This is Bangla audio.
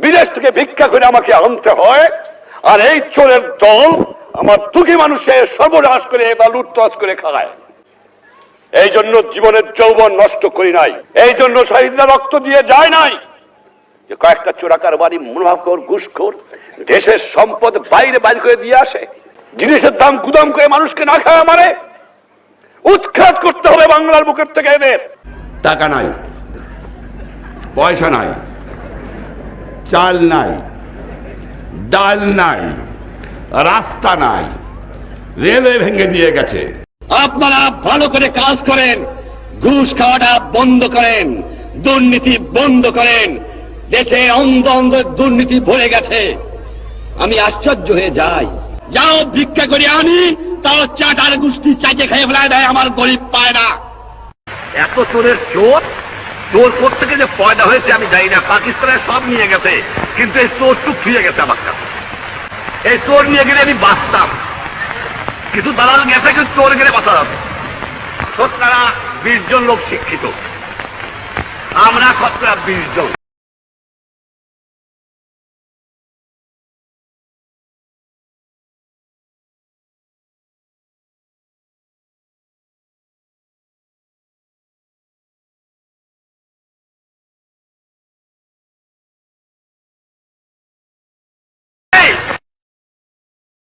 বিদেশ থেকে ভিক্ষা করে আমাকে আনতে হয়, আর এই চোরের দল আমার দুঃখী মানুষের সর্বনাশ করে বা লুটতরাজ করে খায়। এই জন্য জীবনের যৌবন নষ্ট করি নাই, এই জন্য শহীদরা রক্ত দিয়ে যায় নাই যে কয়েকটা চোরাকার বাড়ি মুনাফাখোর ঘুষখোর দেশের সম্পদ বাইরে বাইর করে দিয়ে আসে, জিনিসের দাম গুদাম করে মানুষকে না খাওয়া মারে। উৎখাত করতে হবে বাংলার বুকের থেকে এদের। টাকা নাই, পয়সা নাই, চাল নাই, ডাল নাই, রাস্তা নাই, রেলওয়ে ভেঙে দিয়ে গেছে। আপনারা ভালো করে কাজ করেন, ঘুষ খাওয়াটা বন্ধ করেন, দুর্নীতি বন্ধ করেন। দেশে অন্ধ অন্ধ দুর্নীতি ভরে গেছে। আমি আশ্চর্য হয়ে যাই, যাও ভিক্ষা করে আনি, তাও চাটার গুষ্টি চাইতে খেয়ে ফেলায় দেয়, আমার গরিব পায় না। এত চোরের চোর কোথেকে যে পয়দা হয়েছে আমি জানি না। পাকিস্তানের সব নিয়ে গেছে, কিন্তু এই চোরটুক ফিরে গেছে আমার কাছে। এই চোর নিয়ে গেলে আমি বাঁচতাম, কিন্তু দালাল গেছে, কিন্তু চোর গেলে বাঁচা যাবে। শতকরা 20 জন লোক শিক্ষিত, আমরা শতকরা 20 জন।